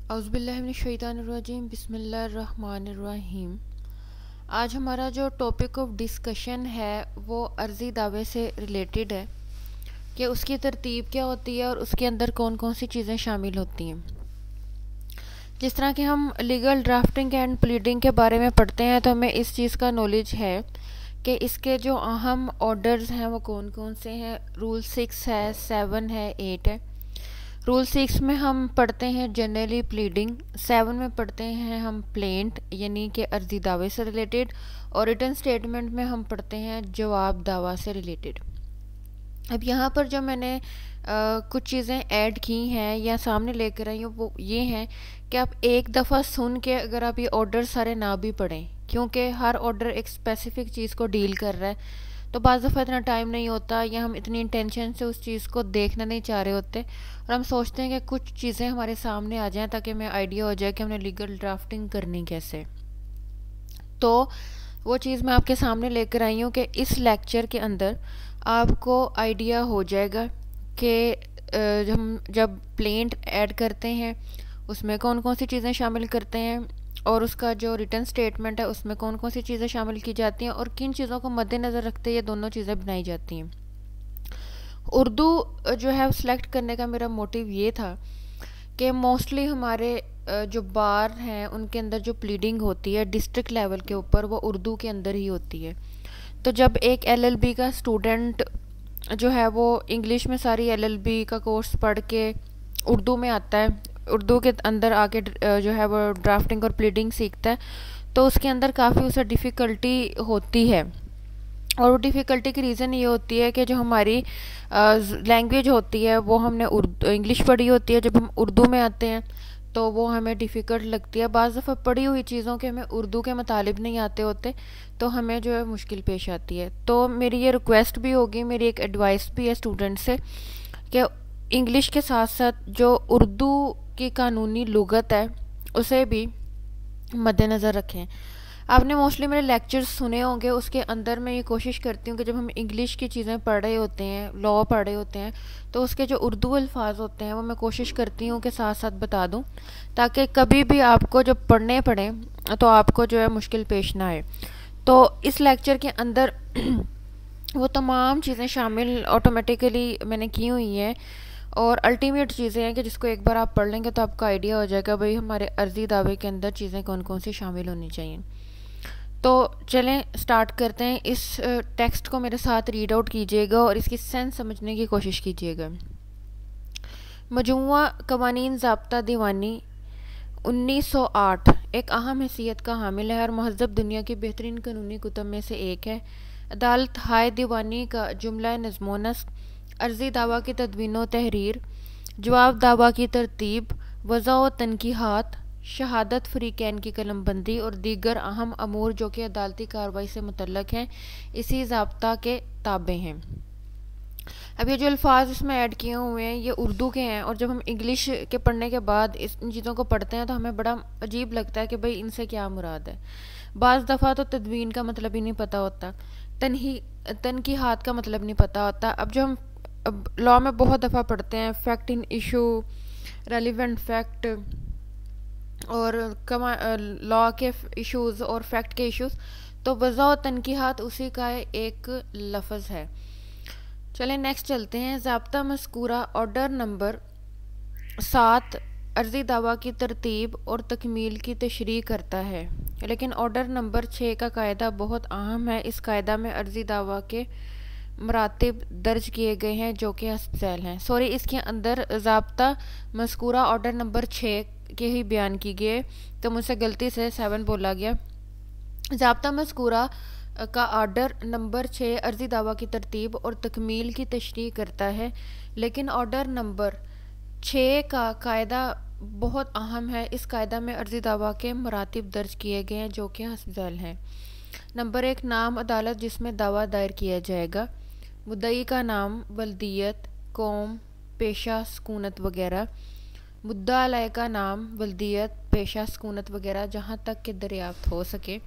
औज़ुबिल्लाहिमिनश्शैतानिर्रजीम बिस्मिल्लाहिर्रहमानिर्रहीम। आज हमारा जो टॉपिक ऑफ डिस्कशन है वो अर्ज़ी दावे से रिलेटेड है कि उसकी तरतीब क्या होती है और उसके अंदर कौन कौन सी चीज़ें शामिल होती हैं। जिस तरह कि हम लीगल ड्राफ्टिंग एंड प्लीडिंग के बारे में पढ़ते हैं तो हमें इस चीज़ का नॉलेज है कि इसके जो अहम ऑर्डर्स हैं वो कौन कौन से हैं। रूल 6 है, 7 है, 8 है। रूल 6 में हम पढ़ते हैं जनरली प्लीडिंग, 7 में पढ़ते हैं हम प्लेंट यानी कि अर्जी दावे से रिलेटेड, और रिटन स्टेटमेंट में हम पढ़ते हैं जवाब दावा से रिलेटेड। अब यहाँ पर जो मैंने कुछ चीज़ें ऐड की हैं या सामने लेकर आई हूँ वो ये हैं कि आप एक दफ़ा सुन के अगर आप ये ऑर्डर सारे ना भी पढ़ें, क्योंकि हर ऑर्डर एक स्पेसिफिक चीज़ को डील कर रहा है, तो बाज़ दफ़ा इतना टाइम नहीं होता या हम इतनी इंटेंशन से उस चीज़ को देखना नहीं चाह रहे होते और हम सोचते हैं कि कुछ चीज़ें हमारे सामने आ जाएं ताकि हमें आइडिया हो जाए कि हमने लीगल ड्राफ्टिंग करनी कैसे। तो वो चीज़ मैं आपके सामने लेकर आई हूँ कि इस लेक्चर के अंदर आपको आइडिया हो जाएगा कि हम जब प्लेंट ऐड करते हैं उसमें कौन कौन सी चीज़ें शामिल करते हैं और उसका जो रिटन स्टेटमेंट है उसमें कौन कौन सी चीज़ें शामिल की जाती हैं और किन चीज़ों को मद्देनज़र रखते ये दोनों चीज़ें बनाई जाती हैं। उर्दू जो है सिलेक्ट करने का मेरा मोटिव ये था कि मोस्टली हमारे जो बार हैं उनके अंदर जो प्लीडिंग होती है डिस्ट्रिक्ट लेवल के ऊपर वो उर्दू के अंदर ही होती है। तो जब एक एलएलबी का स्टूडेंट जो है वो इंग्लिश में सारी एलएलबी का कोर्स पढ़ के उर्दू में आता है, उर्दू के अंदर आके जो है वो ड्राफ्टिंग और प्लीडिंग सीखता है, तो उसके अंदर काफ़ी उसे डिफ़िकल्टी होती है। और वो डिफ़िकल्टी की रीज़न ये होती है कि जो हमारी लैंग्वेज होती है वो हमने उर्दू इंग्लिश पढ़ी होती है, जब हम उर्दू में आते हैं तो वो हमें डिफ़िकल्ट लगती है। बाज़ दफ़ा पढ़ी हुई चीज़ों के हमें उर्दू के मतलब नहीं आते होते, तो हमें जो है मुश्किल पेश आती है। तो मेरी ये रिक्वेस्ट भी होगी, मेरी एक एडवाइस भी है स्टूडेंट से कि इंग्लिश के साथ साथ जो उर्दू की कानूनी लुगत है उसे भी मद्देनज़र रखें। आपने मोस्टली मेरे लेक्चर्स सुने होंगे, उसके अंदर मैं ये कोशिश करती हूँ कि जब हम इंग्लिश की चीज़ें पढ़ रहे होते हैं, लॉ पढ़ रहे होते हैं, तो उसके जो उर्दू अल्फाज होते हैं वो मैं कोशिश करती हूँ कि साथ साथ बता दूँ, ताकि कभी भी आपको जब पढ़ने पड़े तो आपको जो है मुश्किल पेश ना आए। तो इस लेक्चर के अंदर वो तमाम चीज़ें शामिल ऑटोमेटिकली मैंने की हुई हैं और अल्टीमेट चीज़ें हैं कि जिसको एक बार आप पढ़ लेंगे तो आपको आइडिया हो जाएगा भाई हमारे अर्जी दावे के अंदर चीज़ें कौन कौन सी शामिल होनी चाहिए। तो चलें स्टार्ट करते हैं। इस टेक्स्ट को मेरे साथ रीड आउट कीजिएगा और इसकी सेंस समझने की कोशिश कीजिएगा। मजमुआ कवानीन ज़ाब्ता दीवानी 1908 एक अहम हैसियत का हामिल है और महज़ब दुनिया की बेहतरीन कानूनी कुतुब में से एक है। अदालत हाय दीवानी का जुमला नज़्मो नस्क, अर्जी दावा की तदवीन व तहरीर, जवाब दावा की तरतीब, वज़ा व तनकीहात, शहादत फ़रीक़ैन की कलमबंदी और दीगर अहम अमूर जो कि अदालती कार्रवाई से मुतल्लक़ हैं इसी ज़ाब्ता के ताबे हैं। अब ये जो अल्फाज इसमें ऐड किए हुए हैं ये उर्दू के हैं और जब हम इंग्लिश के पढ़ने के बाद इन चीज़ों को पढ़ते हैं तो हमें बड़ा अजीब लगता है कि भाई इनसे क्या मुराद है। बाज़ दफ़ा तो तदवीन का मतलब ही नहीं पता होता, तनकीहात का मतलब नहीं पता होता। अब जो हम लॉ में बहुत दफ़ा पढ़ते हैं fact in issue, relevant fact और लॉ के इश्यूज़ और फैक्ट के इश्यूज़, तो वज़ा और तनकीहात उसी का एक लफ्ज़ है। चलें नेक्स्ट चलते हैं। ज़ाब्ता मज़कूरा ऑर्डर नंबर 7 अर्जी दावा की तरतीब और तकमील की तशरीह करता है, लेकिन ऑर्डर नंबर 6 का कायदा बहुत अहम है। इस कायदा में अर्जी दावा के मरातिब दर्ज किए गए हैं जो कि हस्बज़ैल हैं। सॉरी, इसके अंदर ज़ाब्ता मज़कूरा ऑर्डर नंबर 6 के ही बयान की गए, तो मुझसे गलती से 7 बोला गया। ज़ाब्ता मज़कूरा का ऑर्डर नंबर 6 अर्जी दावा की तरतीब और तकमील की तशरीह करता है, लेकिन ऑर्डर नंबर 6 का कायदा बहुत अहम है। इस कायदा में अर्जी दावा के मरातिब दर्ज किए गए हैं जो कि हस्बज़ैल हैं। नंबर 1, नाम अदालत जिसमें दावा दायर किया जाएगा, मुद्दई का नाम, वल्दियत, कौम, पेशा, सकूनत वगैरह, मुद्दा अलय का नाम, वल्दियत, पेशा, सकूनत वगैरह जहाँ तक कि दरियाफ्त हो सके।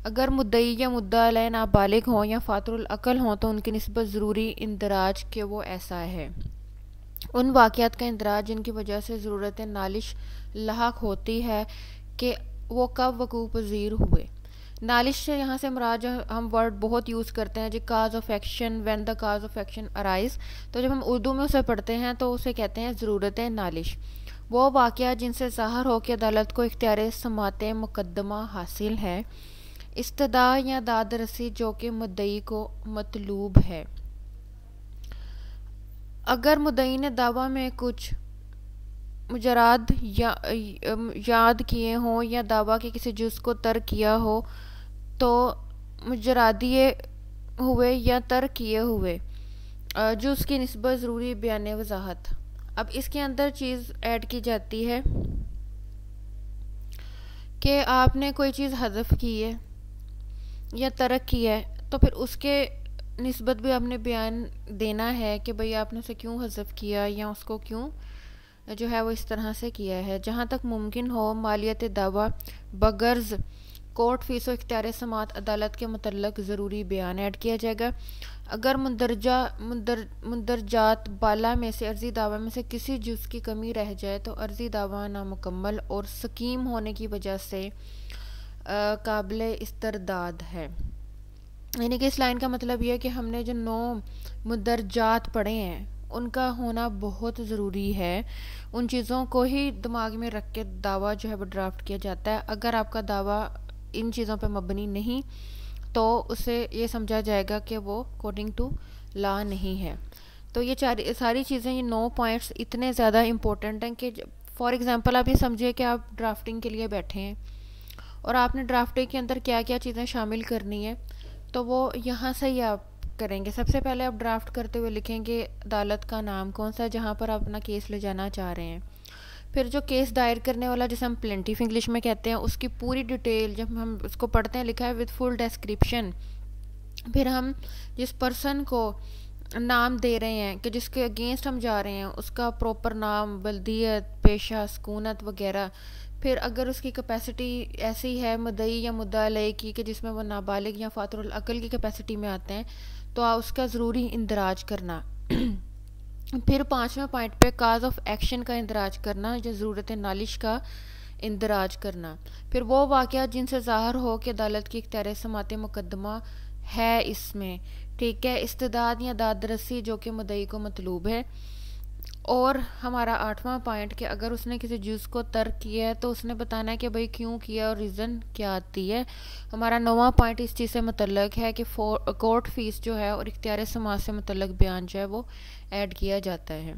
अगर मुद्दई या मुद्दा अलय नाबालिग हों या फातरुल अकल हों तो उनकी निस्बत ज़रूरी इंदराज के वो ऐसा है। उन वाक़यात का इंदराज जिनकी वजह से ज़रूरत नालिश लाहक होती है कि वो कब वकूअ पज़ीर हुए। नालिश से यहाँ से मुराद जो हम वर्ड बहुत यूज़ करते हैं जी, cause of action, when the cause of action arise, तो जब हम उर्दू में उसे पढ़ते हैं तो उसे कहते हैं ज़रूरत नालिश। वो वाक़या जिनसे ज़ाहिर हो कि अदालत को इख्तियार समात मुकदमा हासिल है, इस्तदा या दाद रसी जो कि मुद्दई को मतलूब है। अगर मुद्दई ने दावा में कुछ मुजराद याद किए हों या दावा के किसी जुज़ को तर्क किया हो, तो मुजरादिए हुए या तर्क किए हुए जुज़ की निस्बत ज़रूरी बयान वजाहत। अब इसके अंदर चीज़ ऐड की जाती है कि आपने कोई चीज़ हज़फ की है या तर्क की है, तो फिर उसके निस्बत भी आपने बयान देना है कि भाई आपने उसे क्यों हज़फ किया या उसको क्यों जो है वो इस तरह से किया है। जहाँ तक मुमकिन हो मालियत दावा बगर्ज़ कोर्ट फ़ीस व इख्तियार समात अदालत के मतलब ज़रूरी बयान ऐड किया जाएगा। अगर मुंदरजात बाला में से अर्जी दावा में से किसी जुज़ की कमी रह जाए तो अर्जी दावा नामुकम्मल और सकीम होने की वजह से काबिल इस्तरदाद है। यानी कि इस लाइन का मतलब यह है कि हमने जो 9 मुंदरजात पढ़े हैं उनका होना बहुत ज़रूरी है। उन चीज़ों को ही दिमाग में रख के दावा जो है वो ड्राफ्ट किया जाता है। अगर आपका दावा इन चीज़ों पर मबनी नहीं तो उसे ये समझा जाएगा कि वो अकॉर्डिंग टू लॉ नहीं है। तो ये सारी चीज़ें, ये 9 पॉइंट्स इतने ज़्यादा इम्पोर्टेंट हैं कि फॉर एग्ज़ाम्पल आप ये समझिए कि आप ड्राफ्टिंग के लिए बैठे हैं और आपने ड्राफ्टिंग के अंदर क्या क्या चीज़ें शामिल करनी है, तो वो यहाँ से ही आप करेंगे। सबसे पहले आप ड्राफ्ट करते हुए लिखेंगे अदालत का नाम कौन सा है जहाँ पर आप अपना केस ले जाना चाह रहे हैं। फिर जो केस दायर करने वाला, जिसे हम प्लेंटिफ इंग्लिश में कहते हैं, उसकी पूरी डिटेल जब हम उसको पढ़ते हैं लिखा है विद फुल डिस्क्रिप्शन। फिर हम जिस पर्सन को नाम दे रहे हैं कि जिसके अगेंस्ट हम जा रहे हैं उसका प्रॉपर नाम, बल्दियत, पेशा, सकूनत वगैरह। फिर अगर उसकी कैपेसिटी ऐसी है मुद्दई या मुद्दा अलय की कि जिसमें वो नाबालिग या फातरुल अकल की कैपेसिटी में आते हैं, तो उसका ज़रूरी इंदराज करना। फिर 5वें पॉइंट पे काज ऑफ एक्शन का इंदराज करना या ज़रूरत नालिश का इंदराज करना। फिर वो वाक़या जिनसे ज़ाहिर हो कि अदालत की इख्तियार समात मुकदमा है इसमें, ठीक है, इस्तदाद या दादरसी जो कि मुद्दई को मतलूब है। और हमारा 8वां पॉइंट कि अगर उसने किसी जुज़ को तर्क किया है तो उसने बताना है कि भाई क्यों किया और रीज़न क्या आती है। हमारा 9वां पॉइंट इस चीज़ से मुतल्लक है कि कोर्ट फ़ीस जो है और इख्तियार समात से मुतल्लक बयान जो है वो ऐड किया जाता है।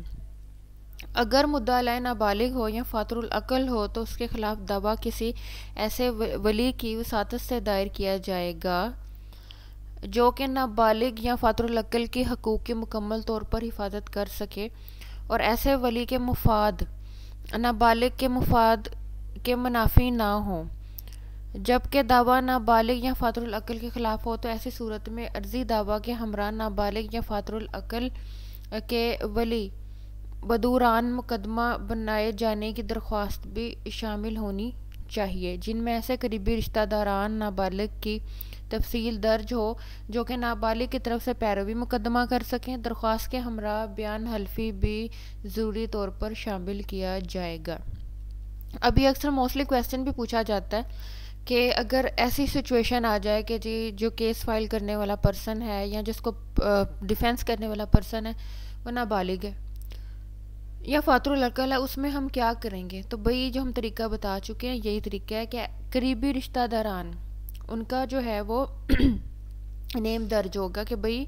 अगर मुद्दा अलय नाबालिग हो या फातरुल अकल हो तो उसके ख़िलाफ़ दावा किसी ऐसे वली की वसातत से दायर किया जाएगा जो कि नाबालिग या फातरुल अकल के हकूक़ की मुकम्मल तौर पर हिफाजत कर सके और ऐसे वली के मुफाद नाबालिग के मुफाद के मुनाफी ना हो। जबकि दावा नाबालिग या फातरुल अकल के ख़िलाफ़ हो तो ऐसी सूरत में अर्जी दावा के हमरा नाबालिग या फातरुल अकल के वली बदूरान मुकदमा बनाए जाने की दरख्वास्त भी शामिल होनी चाहिए, जिनमें ऐसे करीबी रिश्तेदारान नाबालिग की तफसील दर्ज हो जो कि नाबालिग की तरफ से पैरवी मुकदमा कर सकें। दरख्वास्त के हमरा बयान हल्फी भी ज़रूरी तौर पर शामिल किया जाएगा। अभी अक्सर मोस्टली क्वेश्चन भी पूछा जाता है कि अगर ऐसी सिचुएशन आ जाए कि जी जो केस फाइल करने वाला पर्सन है या जिसको डिफेंस करने वाला पर्सन है वो नाबालिग है या फातरुल अकल है, उसमें हम क्या करेंगे। तो भाई जो हम तरीका बता चुके हैं यही तरीका है कि करीबी रिश्तेदारान उनका जो है वो नेम दर्ज होगा कि भाई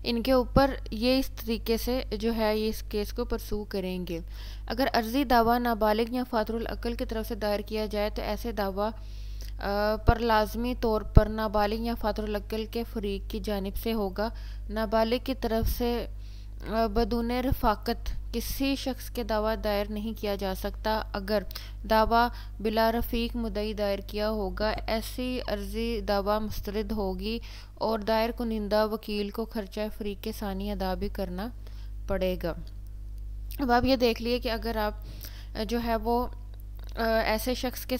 इनके ऊपर ये इस तरीके से जो है ये इस केस को परसू करेंगे। अगर अर्जी दावा नाबालिग या फातरुल अकल की तरफ से दायर किया जाए तो ऐसे दावा पर लाजमी तौर पर नाबालिग या फातरुल अकल के फरीक की जानिब से होगा। नाबालिग की तरफ से बदून रफ़ाकत किसी शख्स के दावा दायर नहीं किया जा सकता। अगर दावा बिला रफ़ीक मुद्दई दायर किया होगा, ऐसी अर्जी दावा मुस्तरद होगी और दायर कुनिंदा वकील को खर्चा फ़रीक के सानी अदा भी करना पड़ेगा। अब आप ये देख लिए कि अगर आप जो है वो ऐसे शख्स के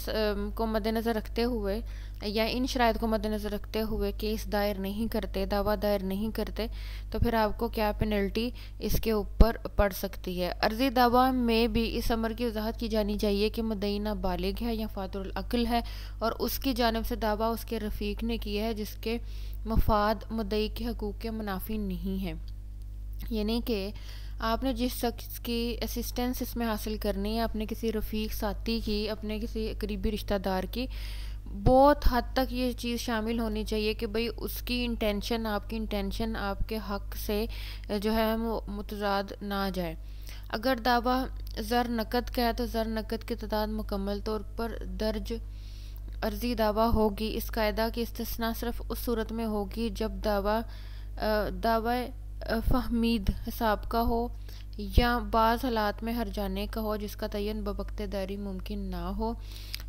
को मद्देनज़र रखते हुए या इन शराइत को मद्देनज़र रखते हुए केस दायर नहीं करते, दावा दायर नहीं करते, तो फिर आपको क्या पेनल्टी इसके ऊपर पड़ सकती है। अर्जी दावा में भी इस अमर की वजाहत की जानी चाहिए कि मुद्दई नाबालिग है या फातुल अक्ल है और उसकी जानिब से दावा उसके रफ़ीक ने किया है जिसके मफाद मुद्दई के हकूक़ के मुनाफी नहीं है। यानी कि आपने जिस शख्स की असिस्टेंस इसमें हासिल करनी है, अपने किसी रफ़ीक साथी की, अपने किसी करीबी रिश्तेदार की, बहुत हद तक ये चीज़ शामिल होनी चाहिए कि भाई उसकी इंटेंशन, आपकी इंटेंशन आपके हक़ से जो है वो मुतज़ाद ना जाए। अगर दावा ज़र नकद का है तो ज़र नकद की तादाद मुकम्मल तौर पर दर्ज अर्जी दावा होगी। इस कायदा की इस्तिस्ना सिर्फ उस सूरत में होगी जब दावा फहमीद हिसाब का हो या बाज़ हालात में हर्जाने का हो जिसका तयन बवक़्ते दारी मुमकिन ना हो।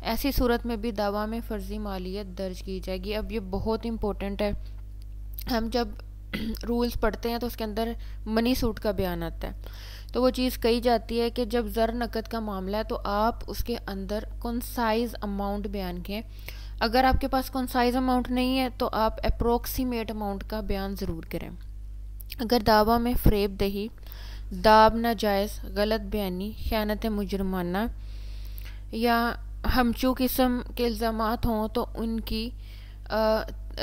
ऐसी सूरत में भी दावा में फ़र्ज़ी मालियत दर्ज की जाएगी। अब ये बहुत इम्पोर्टेंट है। हम जब रूल्स पढ़ते हैं तो उसके अंदर मनी सूट का बयान आता है, तो वो चीज़ कही जाती है कि जब ज़र नकद का मामला है तो आप उसके अंदर कंसाइज अमाउंट बयान करें। अगर आपके पास कंसाइज अमाउंट नहीं है तो आप अप्रोक्सीमेट अमाउंट का बयान ज़रूर करें। अगर दावा में फ़रेब दही, दाब, नाजायज़, गलत बयानी, ख़यानत मुजरमाना या हमचू किस्म के इल्ज़ामात हों तो उनकी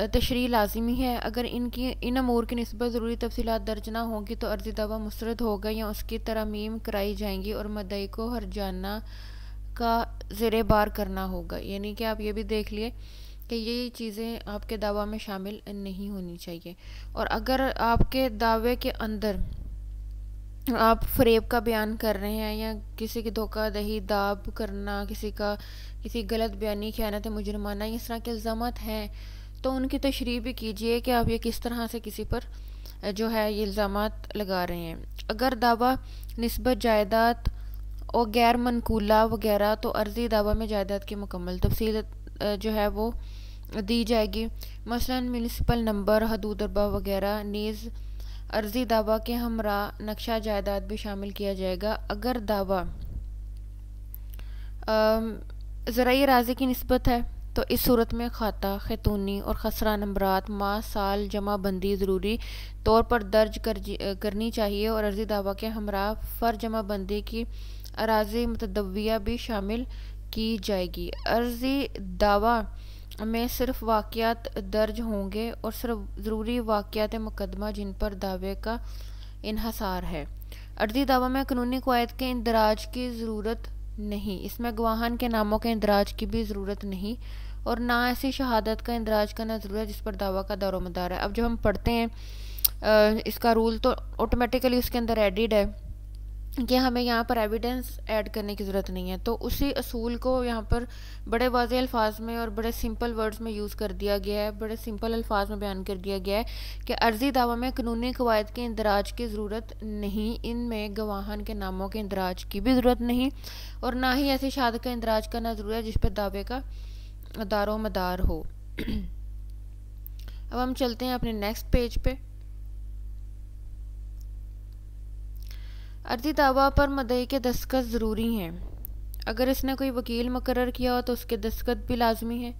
तशरीह लाजिमी है। अगर इन अमूर की निस्बत ज़रूरी तफसीलात दर्ज ना होंगी तो अर्जी दावा मुस्तरद होगा या उसकी तरमीम कराई जाएंगी और मुद्दई को हर्जाना का ज़ेरे बार करना होगा। यानी कि आप ये भी देख लिए कि ये चीज़ें आपके दावा में शामिल नहीं होनी चाहिए। और अगर आपके दावे के अंदर आप फ़रेब का बयान कर रहे हैं या किसी की धोखाधही, दाब करना, किसी गलत बयानी, ख़यानत मुजरमाना, इस तरह के इल्ज़ामात हैं तो उनकी तशरीह भी कीजिए कि आप ये किस तरह से किसी पर जो है ये इल्ज़ामात लगा रहे हैं। अगर दावा निस्बत जायदाद और गैर मनकूला वगैरह तो अर्जी दावा में जायदाद की मुकम्मल तफसील जो है वो दी जाएगी। मसलन म्यूनिसिपल नंबर, हदूद अरबा वगैरह। नीज़ अर्जी दावा के हमरा नक्शा जायदाद भी शामिल किया जाएगा। अगर दावा ज़राई राज़ी की निस्बत है तो इस सूरत में खाता, खैतूनी और खसरा नंबरात, माह, साल, जमा बंदी ज़रूरी तौर पर दर्ज करनी चाहिए और अर्जी दावा के हमरा फ़र जमा बंदी की अराज़ी मुतदव्विया भी शामिल की जाएगी। अर्जी दावा में सिर्फ वाक़यात दर्ज होंगे और सिर्फ ज़रूरी वाक़यात मुकदमा जिन पर दावे का इन्हसार है। अर्जी दावा में कानूनी क़वायद के इंदराज की ज़रूरत नहीं, इसमें गवाहान के नामों के इंदराज की भी ज़रूरत नहीं और ना ऐसी शहादत का इंदराज करना ज़रूरी है जिस पर दावा का दारोमदार है। अब जब हम पढ़ते हैं इसका रूल तो ऑटोमेटिकली उसके अंदर एडिड है कि हमें यहाँ पर एविडेंस ऐड करने की ज़रूरत नहीं है, तो उसी असूल को यहाँ पर बड़े वाज़ेह अल्फाज में और बड़े सिंपल वर्ड्स में यूज़ कर दिया गया है, बड़े सिंपल अल्फाज में बयान कर दिया गया है कि अर्जी दावा में कानूनी क़वायद के इंदराज की ज़रूरत नहीं, इनमें गवाहान के नामों के इंदराज की भी ज़रूरत नहीं और ना ही ऐसी शहादत का इंदराज करना ज़रूरी है जिस पर दावे का दारो मदार हो। अब हम चलते हैं अपने नेक्स्ट पेज पे। अर्जी दावा पर मुद्दई के दस्तखत ज़रूरी हैं। अगर इसने कोई वकील मुकर्रर किया हो तो उसके दस्तखत भी लाजमी है।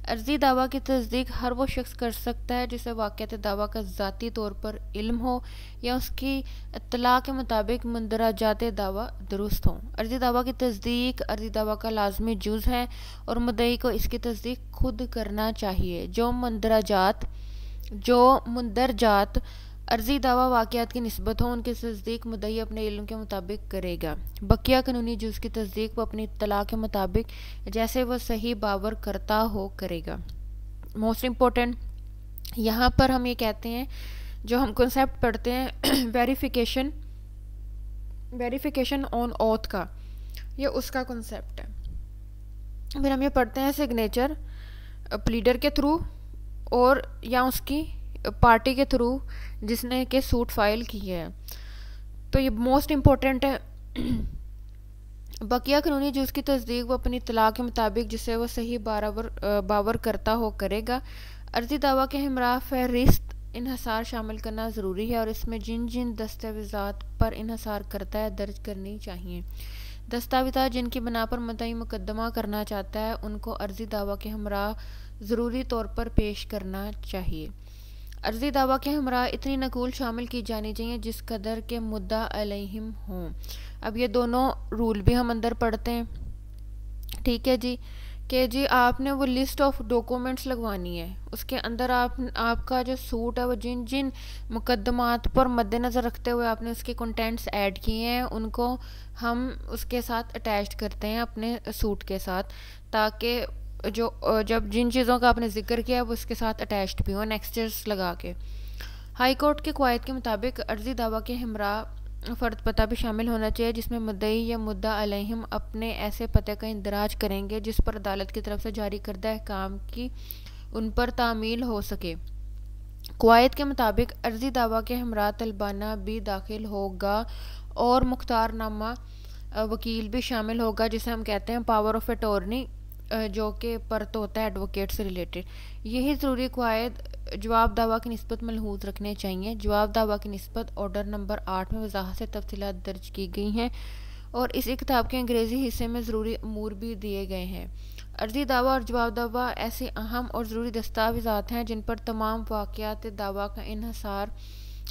अर्जी दावा की तस्दीक हर वो शख्स कर सकता है जिसे वाक़यात दावा का ज़ाती तौर पर इल्म हो या उसकी इत्तला के मुताबिक मंदराजात दावा दुरुस्त हों। अर्जी दावा की तस्दीक अर्जी दावा का लाजमी जुज़ है और मुद्दई को इसकी तस्दीक खुद करना चाहिए। जो मुंदरजात अर्जी दावा वाक़यात की निस्बत हो उनकी तस्दीक मुद्दई अपने इल्म के मुताबिक करेगा। बकिया कानूनी जुज़ की तस्दीक वो अपनी इत्तला के मुताबिक जैसे वह सही बावर करता हो करेगा। मोस्ट इम्पोर्टेंट यहाँ पर हम ये कहते हैं, जो हम कॉन्सेप्ट पढ़ते हैं वेरिफिकेशन ऑन ऑथ का, ये उसका कॉन्सेप्ट है। फिर हम ये पढ़ते हैं सिग्नेचर प्लीडर के थ्रू और या उसकी पार्टी के थ्रू जिसने के सूट फाइल की है, तो ये मोस्ट इम्पोर्टेंट है। बकिया कानूनी जुज़ की तस्दीक वो अपनी इत्तला के मुताबिक जिसे वो सही बावर करता हो करेगा। अर्जी दावा के हमरा फहरिस्त इन्हसार शामिल करना ज़रूरी है और इसमें जिन जिन दस्तावेज़ात पर इन्हसार करता है दर्ज करनी चाहिए। दस्तावेज़ात जिनकी बना पर मुद्दई मुकदमा करना चाहता है उनको अर्जी दावा के हमरा ज़रूरी तौर पर पेश करना चाहिए। अर्जी दावा के हमरा इतनी नकूल शामिल की जानी चाहिए जिस कदर के मुद्दा अलैहिम हों। अब ये दोनों रूल भी हम अंदर पढ़ते हैं, ठीक है जी। कि जी आपने वो लिस्ट ऑफ डॉक्यूमेंट्स लगवानी है, उसके अंदर आपका जो सूट है वो जिन जिन मुकदमात पर मद्देनज़र रखते हुए आपने उसके कंटेंट्स ऐड किए हैं उनको हम उसके साथ अटैच करते हैं अपने सूट के साथ, ताकि जो जब जिन चीज़ों का आपने जिक्र किया वो उसके साथ अटैच्ड भी हो नेक्स्टर्स लगा के। हाई कोर्ट के कवायद के मुताबिक अर्जी दावा के हमरा फ़र्द पता भी शामिल होना चाहिए जिसमें मुद्दई या मुद्दा अलैहिम अपने ऐसे पते का इंदराज करेंगे जिस पर अदालत की तरफ से जारी करदा अहकाम की उन पर तामील हो सके। कवायद के मुताबिक अर्जी दावा के हमरा तलबाना भी दाखिल होगा और मुख्तारनामा वकील भी शामिल होगा जिसे हम कहते हैं पावर ऑफ अटॉर्नी, जो कि परत होता है एडवोकेट से रिलेटेड। यही ज़रूरी कवायद जवाब दावा की निस्बत मलहूज़ रखने चाहिए। जवाब दावा की निस्बत ऑर्डर नंबर 8 में वजाहत से तफसीलात दर्ज की गई हैं और इस किताब के अंग्रेज़ी हिस्से में ज़रूरी अमूर भी दिए गए हैं। अर्जी दावा और जवाब दावा ऐसे अहम और ज़रूरी दस्तावेज़ात हैं जिन पर तमाम वाक़यात दावा का इन्हसार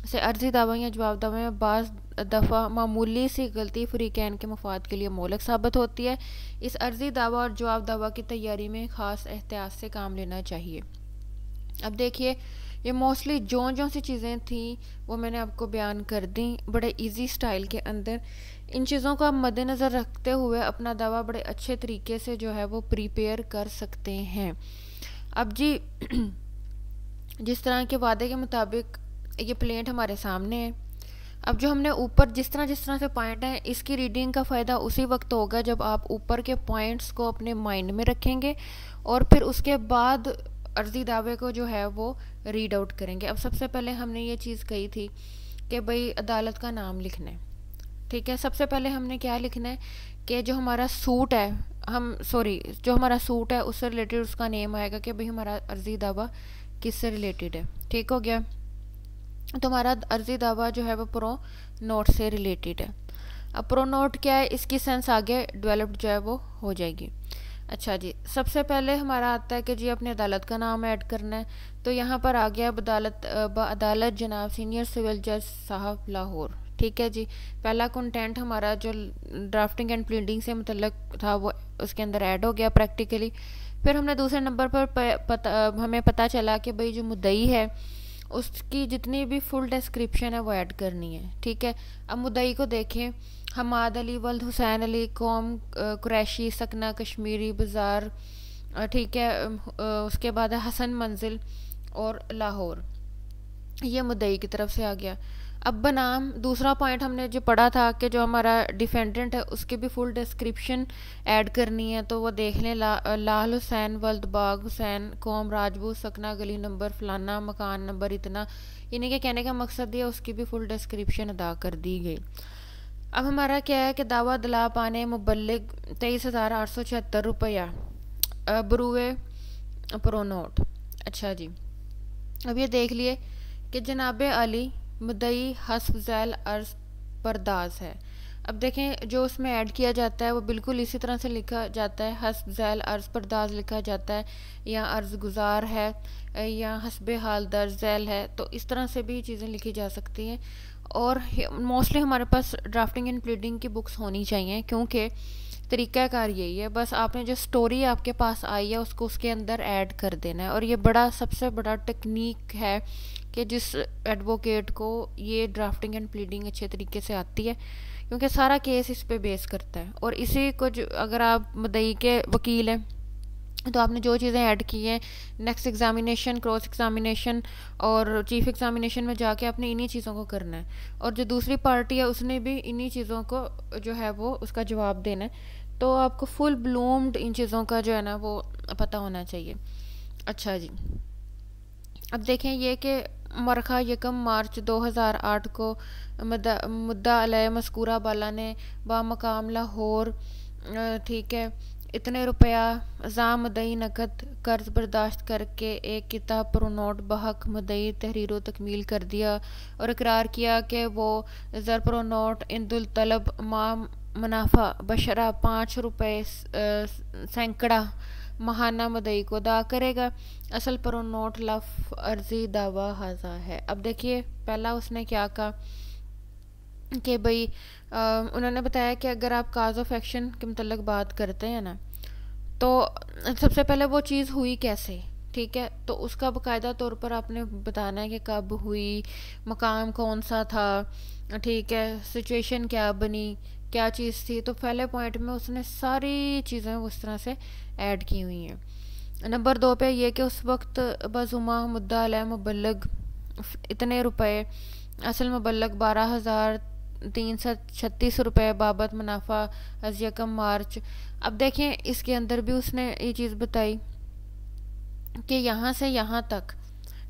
से अर्जी दावा या जवाब दावा में बाज़ दफ़ा मामूली सी गलती फ़रीक़ैन के मफाद के लिए मोहलक साबित होती है। इस अर्जी दावा और जवाब दावा की तैयारी में ख़ास एहतियात से काम लेना चाहिए। अब देखिए ये मोस्टली जो सी चीज़ें थी वो मैंने आपको बयान कर दी बड़े इजी स्टाइल के अंदर। इन चीज़ों को आप मद्देनज़र रखते हुए अपना दावा बड़े अच्छे तरीके से जो है वो प्रिपेयर कर सकते हैं। अब जी जिस तरह के वादे के मुताबिक ये प्लेंट हमारे सामने है। अब जो हमने ऊपर जिस तरह से पॉइंट हैं इसकी रीडिंग का फ़ायदा उसी वक्त होगा जब आप ऊपर के पॉइंट्स को अपने माइंड में रखेंगे और फिर उसके बाद अर्जी दावे को जो है वो रीड आउट करेंगे। अब सबसे पहले हमने ये चीज़ कही थी कि भाई अदालत का नाम लिखना है, ठीक है। सबसे पहले हमने क्या लिखना है कि जो हमारा सूट है जो हमारा सूट है उससे रिलेटेड उसका नेम आएगा कि भाई हमारा अर्जी दावा किससे रिलेटेड है, ठीक हो गया। तो हमारा अर्जी दावा जो है वो प्रो नोट से रिलेटेड है। अब प्रो नोट क्या है इसकी सेंस आगे डेवलप्ड जो है वो हो जाएगी। अच्छा जी, सबसे पहले हमारा आता है कि जी अपने अदालत का नाम ऐड करना है। तो यहाँ पर आ गया अदालत जनाब सीनियर सिविल जज साहब लाहौर, ठीक है जी। पहला कंटेंट हमारा जो ड्राफ्टिंग एंड प्लीडिंग से मुतल्लक था वो उसके अंदर ऐड हो गया प्रैक्टिकली। फिर हमने दूसरे नंबर पर हमें पता चला कि भाई जो मुद्दई है उसकी जितनी भी फुल डिस्क्रिप्शन है वो ऐड करनी है, ठीक है। अब मुद्दई को देखें, हमाद अली वल्द हुसैन अली कौम कुरैशी सकना कश्मीरी बाज़ार, ठीक है। उसके बाद है हसन मंजिल और लाहौर, ये मुद्दई की तरफ से आ गया। अब बनाम दूसरा पॉइंट हमने जो पढ़ा था कि जो हमारा डिफेंडेंट है उसकी भी फुल डिस्क्रिप्शन ऐड करनी है। तो वो देख लें, लाल हुसैन वल्द बाग हुसैन कौम राजपूत सकना गली नंबर फलाना मकान नंबर इतना, यानी कि कहने का मकसद ये उसकी भी फुल डिस्क्रिप्शन अदा कर दी गई। अब हमारा क्या है कि दावा दिला पाने मुबल्लिग 23,876 रुपया बरूए प्रो नोट। अच्छा जी, अब ये देख लिए कि जनाब अली मुद्दई हस्ब झैल अर्ज परदाज है। अब देखें जो उसमें ऐड किया जाता है वो बिल्कुल इसी तरह से लिखा जाता है, हस्ब झैल अर्ज परदाज लिखा जाता है, या अर्ज गुजार है या हस्ब हाल दर्ज झैल है। तो इस तरह से भी चीज़ें लिखी जा सकती हैं। और मोस्टली हमारे पास ड्राफ्टिंग एंड प्लीडिंग की बुक्स होनी चाहिए क्योंकि तरीक़ाकार यही है, बस आपने जो स्टोरी आपके पास आई है उसको उसके अंदर ऐड कर देना है। और ये सबसे बड़ा टेक्निक है कि जिस एडवोकेट को ये ड्राफ्टिंग एंड प्लीडिंग अच्छे तरीके से आती है क्योंकि सारा केस इस पे बेस करता है। और इसी को अगर आप मुद्दई के वकील हैं तो आपने जो चीज़ें ऐड की हैं नेक्स्ट एग्जामिनेशन, क्रॉस एग्जामिनेशन और चीफ एग्जामिनेशन में जाके आपने इन्हीं चीज़ों को करना है। और जो दूसरी पार्टी है उसने भी इन्हीं चीज़ों को जो है वो उसका जवाब देना है। तो आपको फुल ब्लूम्ड इन चीज़ों का जो है ना वो पता होना चाहिए। अच्छा जी, अब देखें ये कि मरखा 1 मार्च 2008 को मुद्दा अलय मस्कूरा बाला ने बामकाम लाहौर, ठीक है, इतने रुपया ज़ाम मुद्दई नकद कर्ज बर्दाश्त करके एक किताब पर नोट बहक मुद्दई तहरीर तकमील कर दिया और इकरार किया कि वो ज़र पर नोट इंदुल तलब माम मुनाफा बशरा 5 रुपये सैकड़ा महाना मदई को अदा करेगा। असल पर नोट लफ अर्जी दावा हाजा है। अब देखिए पहला उसने क्या कहा कि भाई उन्होंने बताया कि अगर आप काज ऑफ एक्शन के मतलब बात करते हैं ना, तो सबसे पहले वो चीज़ हुई कैसे, ठीक है, तो उसका बाकायदा तौर पर आपने बताना है कि कब हुई, मकाम कौन सा था, ठीक है, सिचुएशन क्या बनी, क्या चीज़ थी। तो पहले पॉइंट में उसने सारी चीज़ें उस तरह से ऐड की हुई हैं। नंबर 2 पे ये कि उस वक्त बजुमा मुद्दा अलैह मुबल्लग इतने रुपए, असल मुबल्लग 12,336 रुपये, बाबत मुनाफा अज यकम मार्च। अब देखें इसके अंदर भी उसने ये चीज़ बताई कि यहाँ से यहाँ तक,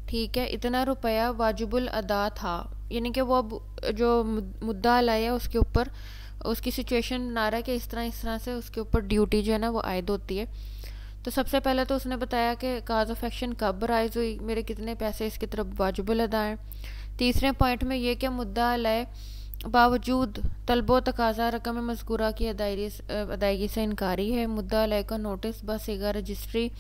ठीक है, इतना रुपया वाजिबुल अदा था, यानी कि वो अब जो मुद्दा लाया उसके ऊपर उसकी सिचुएशन बना रहा है कि इस तरह से उसके ऊपर ड्यूटी जो है ना वो आयद होती है। तो सबसे पहले तो उसने बताया कि काज ऑफ एक्शन कब राइज हुई, मेरे कितने पैसे इसकी तरफ वाजिबुल अदा हैं। तीसरे पॉइंट में ये कि मुद्दा लाए बावजूद तलबो तकाजा रकम मज़कूरा की अदायगी से इनकारी है। मुद्दा लाए का नोटिस बसिगा रजिस्ट्री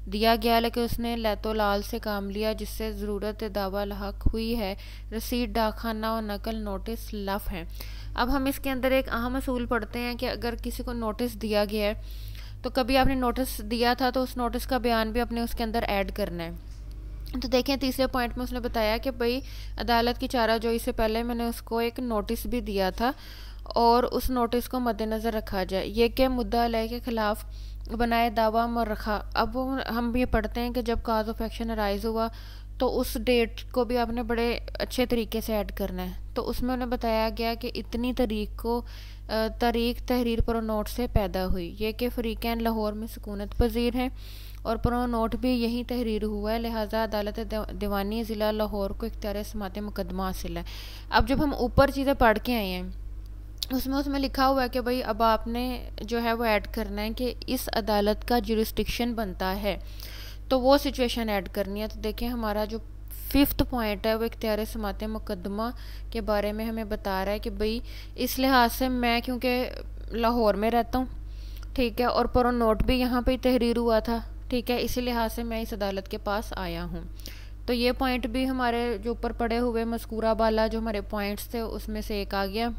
दिया गया, लेकिन उसने लैतो लाल से काम लिया जिससे ज़रूरत दावा लहक हुई है। रसीद डाकखाना और नकल नोटिस लफ हैं। अब हम इसके अंदर एक अहम असूल पढ़ते हैं कि अगर किसी को नोटिस दिया गया है तो कभी आपने नोटिस दिया था तो उस नोटिस का बयान भी अपने उसके अंदर ऐड करना है। तो देखें तीसरे पॉइंट में उसने बताया कि भाई अदालत की चाराजोई से पहले मैंने उसको एक नोटिस भी दिया था और उस नोटिस को मद्देनज़र रखा जाए। ये कि मुद्दा अलैह के ख़िलाफ़ बनाए दावा मर रखा। अब हम ये पढ़ते हैं कि जब काज ऑफ एक्शन राइज हुआ तो उस डेट को भी आपने बड़े अच्छे तरीके से ऐड करना है। तो उसमें उन्हें बताया गया कि इतनी तारीख को तारीख तहरीर पर नोट से पैदा हुई, ये कि फ़रीक़ैन लाहौर में सुकूनत पजीर हैं और पर नोट भी यही तहरीर हुआ है, लिहाजा अदालत दीवानी ज़िला लाहौर को इख्तियार समात मुकदमा हासिल है। अब जब हम ऊपर चीज़ें पढ़ के आए हैं उसमें लिखा हुआ है कि भाई अब आपने जो है वो ऐड करना है कि इस अदालत का जुरिस्डिक्शन बनता है, तो वो सिचुएशन ऐड करनी है। तो देखें हमारा जो 5th पॉइंट है वो इख्तियार समात मुकदमा के बारे में हमें बता रहा है कि भाई इस लिहाज से मैं क्योंकि लाहौर में रहता हूँ, ठीक है, और पर नोट भी यहाँ पे तहरीर हुआ था, ठीक है, इसी लिहाज से मैं इस अदालत के पास आया हूँ। तो ये पॉइंट भी हमारे जो ऊपर पड़े हुए मज़कूरा बाला जो हमारे पॉइंट्स थे उसमें से एक आ गया।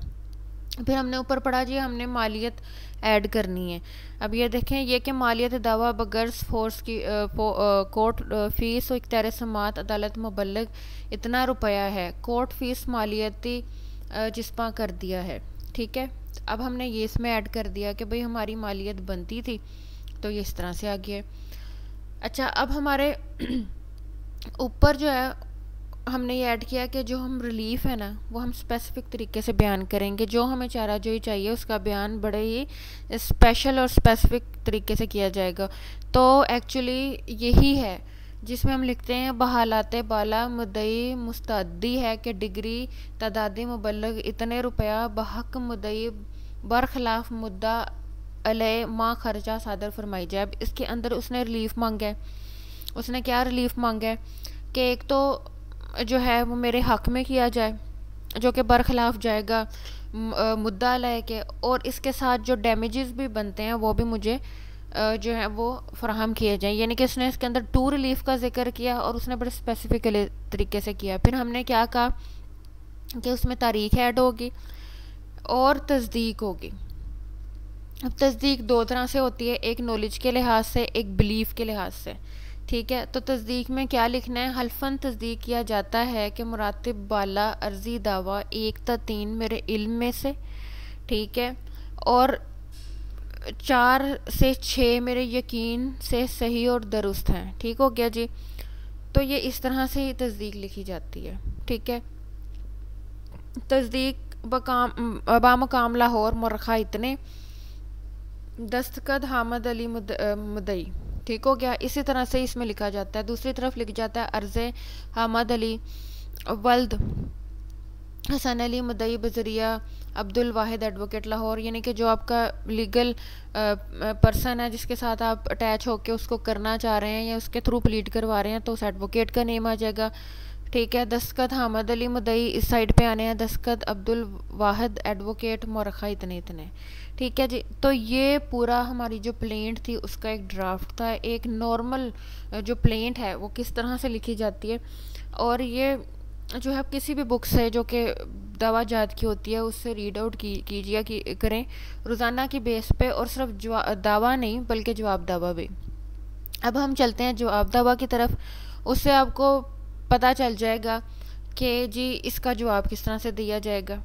फिर हमने ऊपर पढ़ा जी हमने मालियत ऐड करनी है। अब ये देखें ये कि मालियत दावा बगैर फोर्स की कोर्ट फ़ीस और इख्तियार समात अदालत मुबल्लग इतना रुपया है, कोर्ट फ़ीस मालियती जिस्मा कर दिया है, ठीक है। अब हमने ये इसमें ऐड कर दिया कि भाई हमारी मालियत बनती थी, तो ये इस तरह से आ गया। अच्छा अब हमारे ऊपर जो है हमने ये ऐड किया कि जो हम रिलीफ है ना वो हम स्पेसिफिक तरीके से बयान करेंगे, जो हमें चाराजोई चाहिए उसका बयान बड़े ही स्पेशल और स्पेसिफिक तरीके से किया जाएगा। तो एक्चुअली यही है जिसमें हम लिखते हैं बहालात बाला मुद्दई मुस्तदी है कि डिग्री तदादी मुबल्लग इतने रुपया बहक मुद्दई बरखिलाफ मुद्दा अलय माँ खर्चा सादर फरमाई जाए। अब इसके अंदर उसने रिलीफ मांगा है। उसने क्या रिलीफ मांगा है कि एक तो जो है वो मेरे हक में किया जाए जो कि बरखिलाफ जाएगा मुद्दा अलय के, और इसके साथ जो डैमेजेस भी बनते हैं वो भी मुझे जो है वो फराहम किए जाएँ। यानी कि उसने इसके अंदर 2 रिलीफ का जिक्र किया और उसने बड़े स्पेसिफिक तरीके से किया। फिर हमने क्या कहा कि उसमें तारीख ऐड होगी और तस्दीक होगी। अब तस्दीक 2 तरह से होती है, एक नॉलेज के लिहाज से, एक बिलीफ के लिहाज से, ठीक है। तो तस्दीक में क्या लिखना है, हल्फन तस्दीक किया जाता है कि मुरातिब बाला अर्जी दावा 1 ta 3 मेरे इल्म में से, ठीक है, और 4 से 6 मेरे यकीन से सही और दुरुस्त हैं, ठीक हो गया जी। तो ये इस तरह से ही तस्दीक लिखी जाती है, ठीक है। तस्दीक बामकाम लाहौर मुरखा इतने दस्तखत हामद अली मुदई, ठीक हो गया। इसी तरह से इसमें लिखा जाता है। दूसरी तरफ लिख जाता है अर्ज़े हामद अली वल्द हसन अली मुदई बजरिया अब्दुल वाहिद एडवोकेट लाहौर, यानी कि जो आपका लीगल पर्सन है जिसके साथ आप अटैच होकर उसको करना चाह रहे हैं या उसके थ्रू प्लीड करवा रहे हैं तो उस एडवोकेट का नेम आ जाएगा। ठीक है। दस्तखत हामिद अली मुद्दई इस साइड पे आने हैं, दस्तखत अब्दुल वाहिद एडवोकेट मोरखा इतने इतने। ठीक है जी। तो ये पूरा हमारी जो प्लेंट थी उसका एक ड्राफ्ट था। एक नॉर्मल जो प्लेंट है वो किस तरह से लिखी जाती है, और ये जो है किसी भी बुक से जो कि दवा जात की होती है उससे रीड आउट कीजिए कि करें रोज़ाना की बेस पे, और सिर्फ दावा नहीं बल्कि जवाब दावा भी। अब हम चलते हैं जवाब दावा की तरफ। उससे आपको पता चल जाएगा कि जी इसका जवाब किस तरह से दिया जाएगा।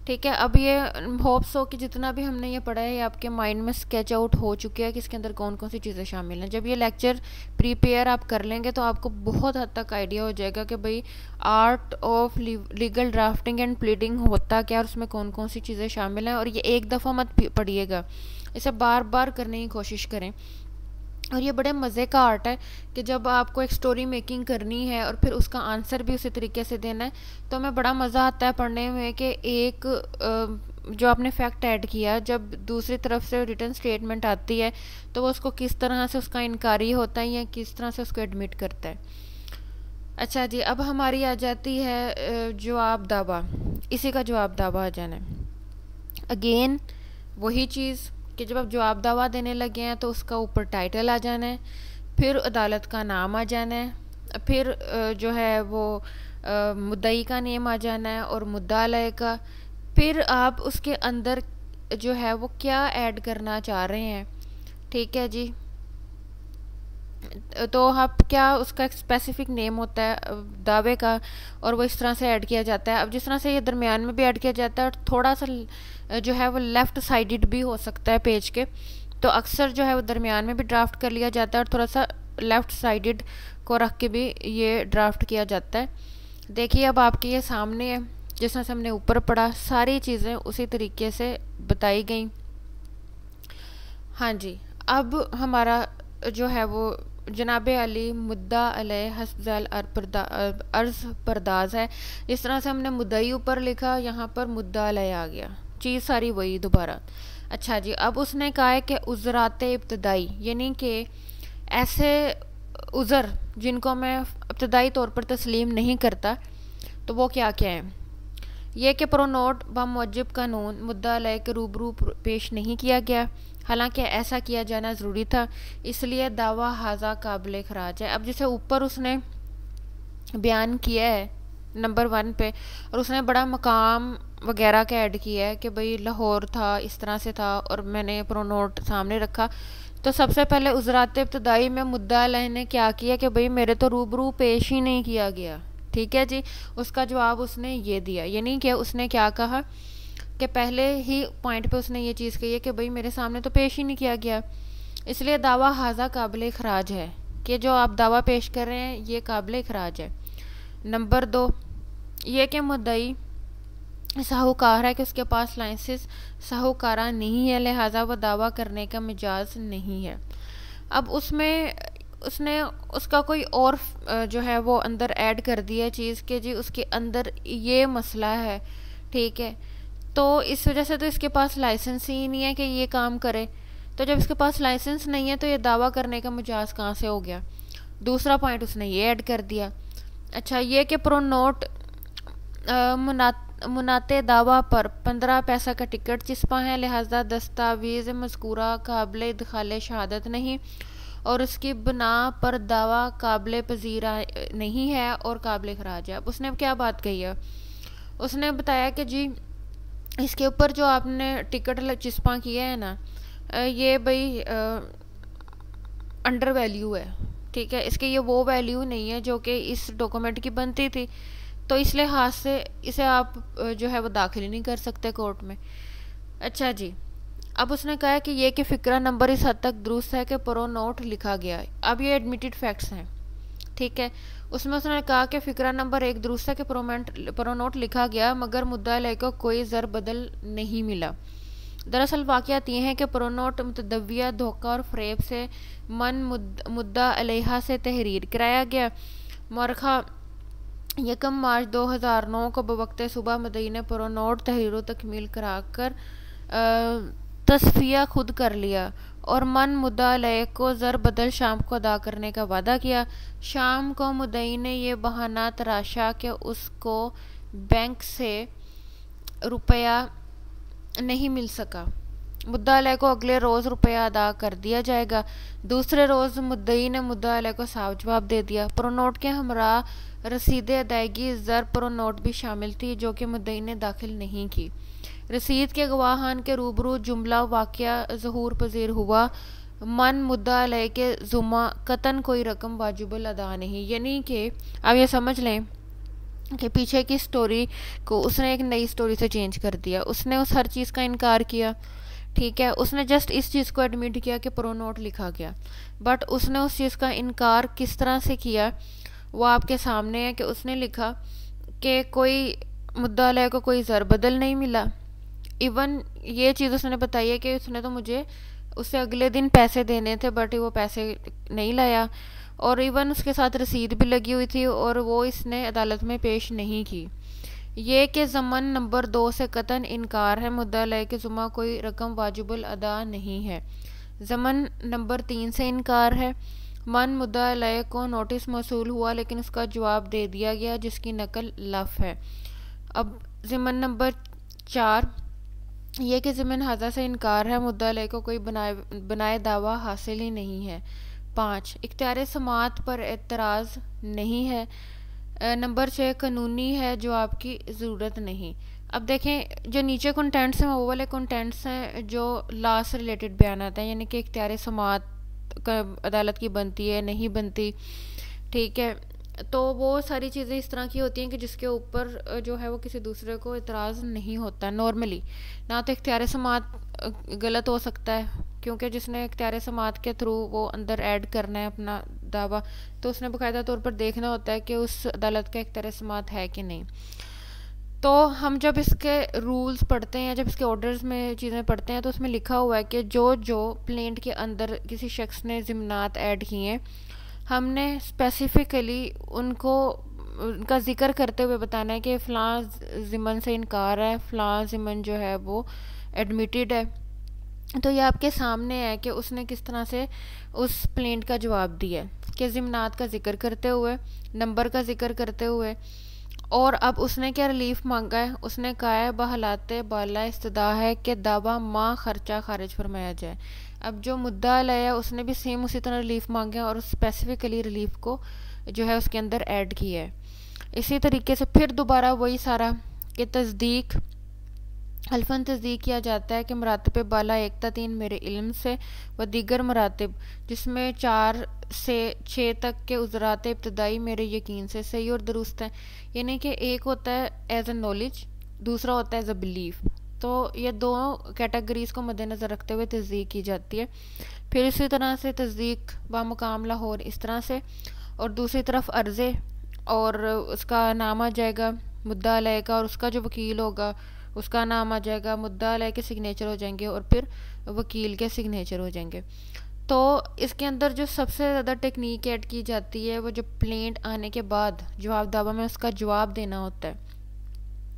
ठीक है। अब ये होप्स हो कि जितना भी हमने ये पढ़ा है ये आपके माइंड में स्केच आउट हो चुके हैं कि इसके अंदर कौन कौन सी चीज़ें शामिल हैं। जब ये लेक्चर प्रिपेयर आप कर लेंगे तो आपको बहुत हद तक आइडिया हो जाएगा कि भाई art of legal drafting and pleading होता क्या और उसमें कौन कौन सी चीज़ें शामिल हैं। और ये एक दफ़ा मत पढ़िएगा, इसे बार बार करने की कोशिश करें। और ये बड़े मज़े का आर्ट है कि जब आपको एक स्टोरी मेकिंग करनी है और फिर उसका आंसर भी उसी तरीके से देना है, तो हमें बड़ा मज़ा आता है पढ़ने में कि एक जो आपने फैक्ट ऐड किया जब दूसरी तरफ से रिटन स्टेटमेंट आती है तो वो उसको किस तरह से उसका इनकारी होता है या किस तरह से उसको एडमिट करता है। अच्छा जी। अब हमारी आ जाती है जवाब दावा। इसी का जवाब दावा आ जाना है। अगेन वही चीज़ कि जब आप जवाब दावा देने लगे हैं तो उसका ऊपर टाइटल आ जाना है, फिर अदालत का नाम आ जाना है, फिर जो है वो मुद्दई का नेम आ जाना है और मुद्दा अलय का। फिर आप उसके अंदर जो है वो क्या ऐड करना चाह रहे हैं। ठीक है जी। तो आप क्या उसका एक स्पेसिफिक नेम होता है दावे का और वो इस तरह से ऐड किया जाता है। अब जिस तरह से ये दरमियान में भी ऐड किया जाता है और थोड़ा सा जो है वो लेफ़्ट साइडेड भी हो सकता है पेज के, तो अक्सर जो है वो दरमियान में भी ड्राफ्ट कर लिया जाता है और थोड़ा सा लेफ़्ट साइडेड को रख के भी ये ड्राफ्ट किया जाता है। देखिए अब आपके ये सामने है, जिस तरह से हमने ऊपर पढ़ा सारी चीज़ें उसी तरीके से बताई गई। हाँ जी। अब हमारा जो है वो जनाब अली मुद्दा अलय हस्ज़ल अर्ज़ परदाज है। इस तरह से हमने मुद्दई ऊपर लिखा, यहाँ पर मुद्दा अलय आ गया, चीज़ सारी वही दोबारा। अच्छा जी। अब उसने कहा है कि उज़रात इब्तदाई यानी कि ऐसे उज़र जिनको मैं इब्तदाई तौर पर तस्लीम नहीं करता, तो वो क्या क्या है। ये कि प्रोनोट बामुजब कानून मुद्दा अलय के रूबरू पेश नहीं किया गया, हालांकि ऐसा किया जाना ज़रूरी था, इसलिए दावा हाजा काबिल खराज है। अब जैसे ऊपर उसने बयान किया है नंबर 1 पे और उसने बड़ा मकाम वगैरह का ऐड किया है कि भाई लाहौर था, इस तरह से था, और मैंने प्रोनोट सामने रखा। तो सबसे पहले उज़रात इब्तदाई में मुद्दा अलय ने क्या किया कि भाई मेरे तो रूबरू पेश ही नहीं किया गया। ठीक है जी। उसका जवाब उसने ये दिया, यानी कि उसने क्या कहा कि पहले ही पॉइंट पे उसने ये चीज़ कही है कि भाई मेरे सामने तो पेश ही नहीं किया गया, इसलिए दावा हाजा काबिल खराज है कि जो आप दावा पेश कर रहे हैं ये काबिल खराज है। नंबर 2 ये कि मुद्दई साहूकार है कि उसके पास लाइसेंस साहूकारा नहीं है, लिहाजा वह दावा करने का मिजाज नहीं है। अब उसमें उसने उसका कोई और जो है वो अंदर ऐड कर दिया चीज़ कि जी उसके अंदर ये मसला है। ठीक है। तो इस वजह से तो इसके पास लाइसेंस ही नहीं है कि ये काम करे, तो जब इसके पास लाइसेंस नहीं है तो ये दावा करने का मिजाज कहाँ से हो गया। दूसरा पॉइंट उसने ये ऐड कर दिया। अच्छा। ये कि प्रोनोट मुनाते दावा पर 15 पैसा का टिकट चिस्पा है, लिहाजा दस्तावेज़ मज़कूरा काबिल इदखाल शहादत नहीं और उसकी बिना पर दावा काबिल पजीरा नहीं है और काबिल खराज है। अब उसने क्या बात कही है, उसने बताया कि जी इसके ऊपर जो आपने टिकट चिस्पा किया है ना, ये भाई अंडर वैल्यू है। ठीक है। इसके ये वो वैल्यू नहीं है जो कि इस डॉक्यूमेंट की बनती थी, तो इस लिहाज से इसे आप जो है वो दाखिल ही नहीं कर सकते कोर्ट में। अच्छा जी। अब उसने कहा कि ये कि फ़िक्रा नंबर इस हद तक दुरुस्त है कि प्रोनोट लिखा गया है। अब ये एडमिटेड फैक्ट्स हैं। ठीक है। उसमें उसने कहा कि फ़िक्रा नंबर 1 दुरुस्त है कि प्रोनोट लिखा गया मगर मुद्दा अलय को कोई ज़र बदल नहीं मिला। दरअसल वाक़यात ये हैं कि प्रोनोट मुतदव्विया धोखा और फ़रेब से मुद्दा अलैहा से तहरीर कराया गया। मौरखा 1 मार्च 2009 को बवक्त सुबह मुद्दई ने प्रोनोट तहरीर तकमील कराकर तस्फिया खुद कर लिया और मन मुद्दा अलय को ज़र बदल शाम को अदा करने का वादा किया। शाम को मुद्दई ने यह बहाना तराशा कि उसको बैंक से रुपया नहीं मिल सका। मुद्दा अलय को अगले रोज़ रुपया अदा कर दिया जाएगा। दूसरे रोज़ मुद्दई ने मुद्दा अलय को साफ जवाब दे दिया। प्रोनोट के हमरा रसीद अदायगी ज़र प्रोनोट भी शामिल थी जो कि मुद्दई ने दाखिल नहीं की। रसीद के गवाहान के रूबरू जुमला वाक़या ज़हूर पजीर हुआ। मन मुद्दा अलय के जुम्मा कतन कोई रकम वाजिबुल अदा नहीं। यानी कि आप ये समझ लें कि पीछे की स्टोरी को उसने एक नई स्टोरी से चेंज कर दिया। उसने उस हर चीज़ का इनकार किया, ठीक है। उसने जस्ट इस चीज़ को एडमिट किया कि प्रोनोट लिखा गया, बट उसने उस चीज़ का इनकार किस तरह से किया वो आपके सामने है कि उसने लिखा कि कोई मुद्दा अलय को कोई ज़र बदल नहीं मिला। इवन ये चीज़ उसने बताई है कि उसने तो मुझे उससे अगले दिन पैसे देने थे बट वो पैसे नहीं लाया, और इवन उसके साथ रसीद भी लगी हुई थी और वो इसने अदालत में पेश नहीं की। ये कि ज़मन नंबर 2 से कतन इनकार है, मुद्दा अलय के ज़ुम्मा कोई रकम वाजिबुल अदा नहीं है। ज़मन नंबर 3 से इनकार है। मन मुद्दा अलय को नोटिस मौसूल हुआ लेकिन उसका जवाब दे दिया गया जिसकी नकल लफ है। अब ज़मन नंबर 4 ये कि ज़मन हाजा से इनकार है, मुद्दा अलय को कोई बनाए दावा हासिल ही नहीं है। 5 इख्तियार समात पर एतराज़ नहीं है। नंबर 6 कानूनी है जो आपकी ज़रूरत नहीं। अब देखें जो नीचे कंटेंट्स हैं वो वाले कंटेंट्स हैं जो लॉ से रिलेटेड बयान आते हैं, यानी कि इख्तियार समात अदालत की बनती है नहीं बनती, ठीक है। तो वो सारी चीज़ें इस तरह की होती हैं कि जिसके ऊपर जो है वो किसी दूसरे को इतराज़ नहीं होता नॉर्मली। ना तो इख्तियार समात गलत हो सकता है क्योंकि जिसने इख्तियार समात के थ्रू वो अंदर ऐड करना है अपना दावा, तो उसने बाकायदा तौर पर देखना होता है कि उस अदालत का इख्तियार समात है कि नहीं। तो हम जब इसके रूल्स पढ़ते हैं, जब इसके ऑर्डर्स में चीज़ें पढ़ते हैं तो उसमें लिखा हुआ है कि जो जो प्लेंट के अंदर किसी शख्स ने ज़िम्नात ऐड किए हैं हमने स्पेसिफ़िकली उनका ज़िक्र करते हुए बताना है कि फ़लाँ ज़िमन से इनकार है, फ़लाँ ज़िमन जो है वो एडमिटेड है। तो ये आपके सामने है कि उसने किस तरह से उस प्लेंट का जवाब दिया है कि ज़िमनात का ज़िक्र करते हुए, नंबर का ज़िक्र करते हुए, और अब उसने क्या रिलीफ मांगा है। उसने कहा है बहलाते बाला इस्तदा है कि दावा माँ खर्चा खारिज फरमाया जाए। अब जो मुद्दा अलय है उसने भी सेम उसी तरह रिलीफ मांगे और स्पेसिफिकली रिलीफ को जो है उसके अंदर ऐड किया है। इसी तरीके से फिर दोबारा वही सारा कि तस्दीक अल्फन तस्दीक किया जाता है कि मरातब बाला 1 मेरे इल्म से व दीगर मरातब जिसमें 4 से 6 तक के उज़रात इब्तदाई मेरे यकीन से सही और दुरुस्त है। यानी कि एक होता है एज ए नॉलेज, दूसरा होता है एज अ बिलीफ। तो ये दोनों कैटेगरीज़ को मद्देनज़र रखते हुए तस्दीक की जाती है। फिर इसी तरह से तस्दीक बामुकाम लाहौर इस तरह से, और दूसरी तरफ अर्ज़े और उसका नाम आ जाएगा मुद्दा अलय का, और उसका जो वकील होगा उसका नाम आ जाएगा, मुद्दा अलय के सिग्नेचर हो जाएंगे और फिर वकील के सिग्नेचर हो जाएंगे। तो इसके अंदर जो सबसे ज़्यादा टेक्निक ऐड की जाती है वो जो प्लेंट आने के बाद जवाब दावा में उसका जवाब देना होता है,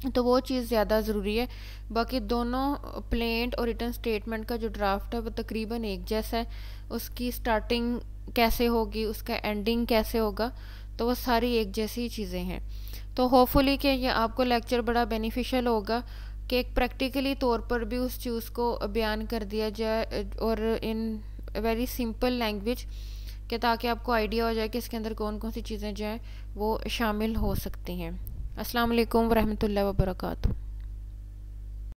तो वो चीज़ ज़्यादा ज़रूरी है। बाकी दोनों प्लेंट और रिटन स्टेटमेंट का जो ड्राफ्ट है वो तकरीबन एक जैसा है। उसकी स्टार्टिंग कैसे होगी, उसका एंडिंग कैसे होगा, तो वो सारी एक जैसी चीज़ें हैं। तो होपफुली कि ये आपको लेक्चर बड़ा बेनिफिशियल होगा कि एक प्रैक्टिकली तौर पर भी उस चीज़ को बयान कर दिया जाए और इन वेरी सिंपल लैंग्वेज कि ताकि आपको आइडिया हो जाए कि इसके अंदर कौन कौन सी चीज़ें जो हैं वो शामिल हो सकती हैं। अस्सलाम वालेकुम वरहमतुल्लाहि वबरकातुहू।